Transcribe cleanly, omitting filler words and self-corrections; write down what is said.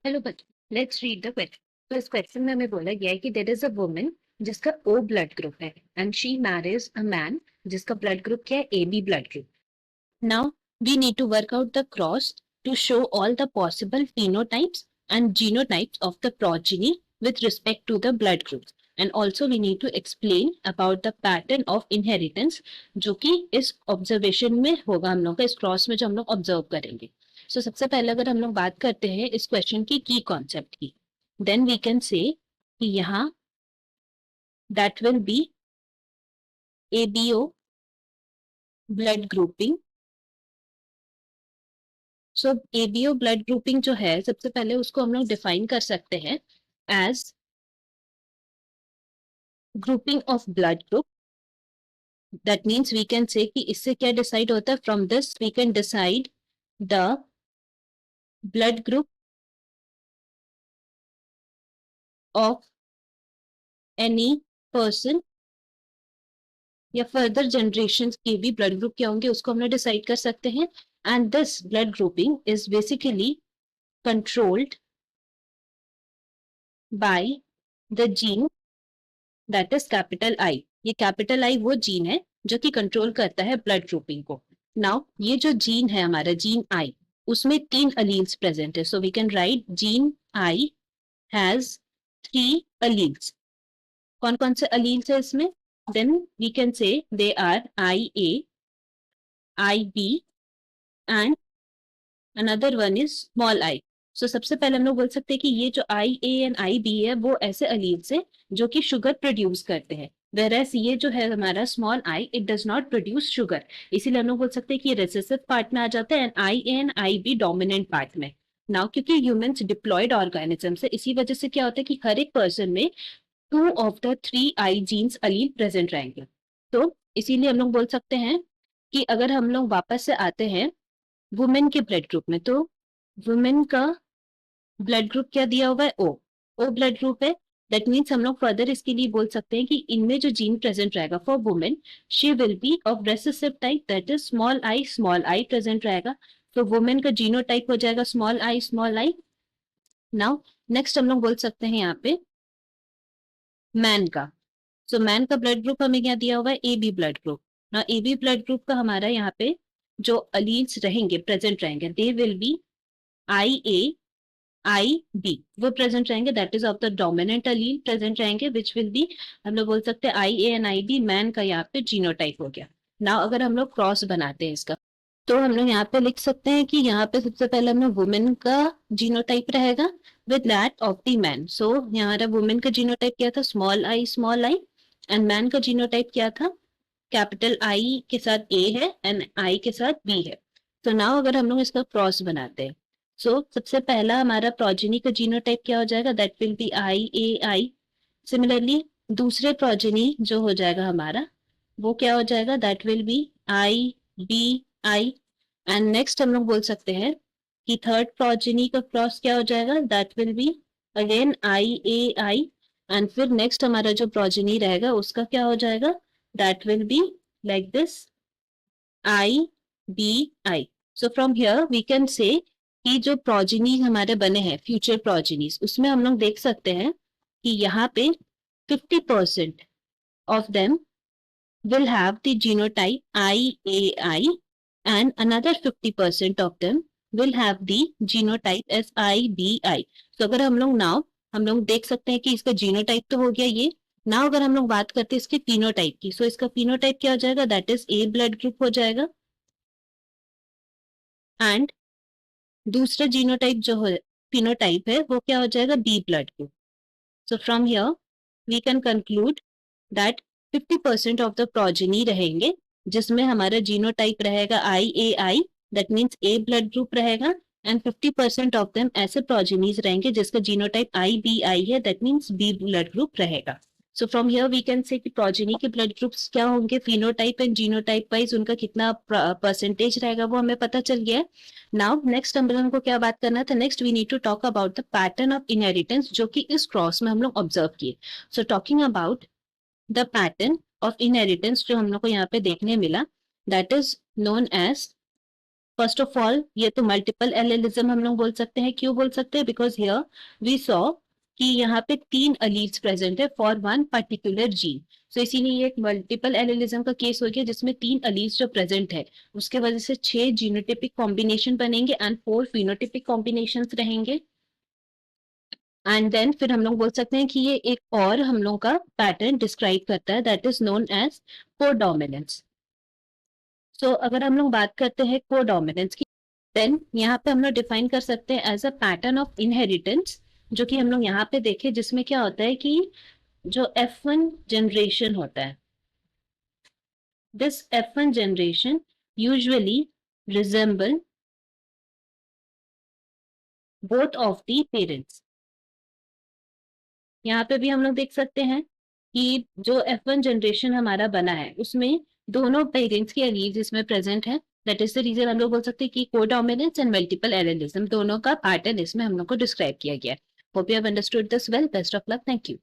Hello बच्चों, let's read the question. तो इस क्वेश्चन में हमें बोला गया है कि देयर इज अ वुमन जिसका ओ ब्लड ग्रुप है and she marries a man जिसका ब्लड ग्रुप क्या है, A B blood group. Now we need to work out the cross to show all the possible phenotypes and genotypes of the progeny with respect to the blood groups, and also we need to explain about the pattern of inheritance जो कि इस observation में होगा, हम लोग का इस cross में जो हम लोग ऑब्जर्व करेंगे। सबसे पहले अगर हम लोग बात करते हैं इस क्वेश्चन की कॉन्सेप्ट की, देन वी कैन से कि यहाँ that will B ABO blood grouping. So ABO blood grouping जो है, सबसे पहले उसको हम लोग डिफाइन कर सकते हैं as grouping of blood group. That means we can say कि इससे क्या डिसाइड होता है, from this we can decide the blood group of any person या फर्दर जनरेशन के भी ब्लड ग्रुप क्या होंगे उसको हम लोग डिसाइड कर सकते हैं। And this blood grouping is basically controlled by the gene that is capital I. ये कैपिटल आई वो जीन है जो कि कंट्रोल करता है ब्लड ग्रुपिंग को। नाउ ये जो जीन है हमारा जीन आई, उसमें 3 अलील्स प्रेजेंट है। So we can write gene I has 3 alleles. कौन कौन से अलील्स है इसमें? Then we can say they are I A, I B and another one is small I. So सबसे पहले हम लोग बोल सकते हैं कि ये जो आई ए एंड आई बी है वो ऐसे अलील्स है जो कि शुगर प्रोड्यूस करते हैं, वेरएस ये जो है हमारा small I, it does not produce sugar. इसीलिए हम लोग बोल सकते हैं कि ये रिसेसिव पार्ट में आ जाता है and I A and I B dominant part में। नाउ क्योंकि ह्यूमंस डिप्लॉयड ऑर्गेनिज्म है, इसी वजह से क्या होता है कि हर एक पर्सन में 2 of the 3 I genes allele present रहेंगे। तो इसीलिए हम लोग बोल सकते हैं कि अगर हम लोग वापस से आते हैं वुमेन के ब्लड ग्रुप में, तो वुमेन का ब्लड ग्रुप क्या दिया हुआ है? ओ। ओ ब्लड ग्रुप है। दैट मीन्स हम लोग फर्दर इसके लिए बोल सकते हैं कि इनमें जो जीन प्रेजेंट रहेगा for women, she will be of recessive type, that is small I present रहेगा। तो वुमेन का जीनोटाइप हो जाएगा small I small I. Now next हम लोग बोल सकते हैं यहाँ पे मैन का। सो मैन का ब्लड ग्रुप हमें क्या दिया हुआ है? A B blood group. ना ए बी ब्लड ग्रुप का हमारा यहाँ पे जो अलील्स रहेंगे प्रेजेंट रहेंगे, they will be I A I B, वो प्रेजेंट रहेंगे, that is of the dominant allele present रहेंगे, विच विल बी, हम लोग बोल सकते हैं I A and I B. Man का यहाँ पे जीनोटाइप हो गया। नाउ अगर हम लोग क्रॉस बनाते हैं इसका, तो हम लोग यहाँ पे लिख सकते हैं कि यहाँ पे सबसे पहले हम लोग वुमेन का जीनोटाइप रहेगा with that of the man. So यहाँ वुमेन का जीनोटाइप क्या था? स्मॉल आई एंड मैन का जीनोटाइप क्या था? कैपिटल आई के साथ ए है एंड आई के साथ बी है। तो नाउ अगर हम लोग इसका क्रॉस बनाते हैं, सबसे पहला हमारा प्रोजेनी का जीनोटाइप क्या हो जाएगा? That will be I A I. Similarly दूसरे प्रोजेनी जो हो जाएगा हमारा, वो क्या हो जाएगा? That will be I B I. And next हम लोग बोल सकते हैं कि थर्ड प्रोजेनी का क्रॉस क्या हो जाएगा? That will be again I A I. And फिर नेक्स्ट हमारा जो प्रोजेनी रहेगा उसका क्या हो जाएगा? That will be like this I B I. So from here we can say कि जो प्रोजेनी हमारे बने हैं फ्यूचर प्रोजेनीज, उसमें हम लोग देख सकते हैं कि यहाँ पे 50% of them will have the genotype IAI and another 50% of them will have the genotype as IBI। तो अगर हम लोग देख सकते हैं कि इसका जीनोटाइप तो हो गया ये। नाउ अगर हम लोग बात करते हैं इसके फिनोटाइप की, सो इसका फिनोटाइप क्या हो जाएगा? That is a blood group हो जाएगा। एंड दूसरा जीनोटाइप जो है फिनोटाइप है वो क्या हो जाएगा? B blood group. So from here we can conclude that 50% of the progeny रहेंगे जिसमें हमारा जीनोटाइप रहेगा I A I, that means A blood group रहेगा। एंड 50% ऑफ देम ऐसे प्रोजेनीज रहेंगे जिसका जीनोटाइप आई बी आई है, that means B blood group रहेगा। So from here we can say कि प्रोजेनी के ब्लड ग्रुप्स क्या होंगे, फिनोटाइप एंड जीनोटाइप वाइज उनका कितना परसेंटेज रहेगा वो हमें पता चल गया है। नाउ नेक्स्ट हम लोगों को क्या बात करना था? Next we need to talk about the pattern of inheritance जो कि इस क्रॉस में हम लोग ऑब्जर्व किए। So talking about the pattern of inheritance जो हम लोग को यहाँ पे देखने मिला, that is known as first of all ये तो मल्टीपल एलेलिज्म हम लोग बोल सकते हैं. क्यों बोल सकते हैं? बिकॉज हियर वी सॉ कि यहाँ पे 3 अलील्स प्रेजेंट है फॉर वन पर्टिकुलर जीन. सो इसीलिए ये एक मल्टीपल एलेलिज्म का केस हो गया जिसमें 3 अलील्स जो प्रेजेंट है उसके वजह से 6 जीनोटिपिक कॉम्बिनेशन बनेंगे एंड 4 फिनोटिपिक कॉम्बिनेशन रहेंगे. एंड देन फिर हम लोग बोल सकते हैं कि ये एक और हम लोग का पैटर्न डिस्क्राइब करता है that is known as codominance. So अगर हम लोग बात करते हैं कोडोमिनेंस की, देन यहाँ पे हम लोग डिफाइन कर सकते हैं as a pattern of inheritance, जो कि हम लोग यहाँ पे देखें जिसमें क्या होता है कि जो F1 जनरेशन होता है, this F1 generation usually resemble both of the parents. यहाँ पे भी हम लोग देख सकते हैं कि जो F1 जनरेशन हमारा बना है उसमें दोनों पेरेंट्स के एलील्स इसमें प्रेजेंट है. दैट इज द रीजन हम लोग बोल सकते हैं कि कोडोमिनेंस एंड मल्टीपल एलेलिज्म दोनों का पैटर्न इसमें हम लोग को डिस्क्राइब किया गया है. Hope you have understood this well. Best of luck. Thank you.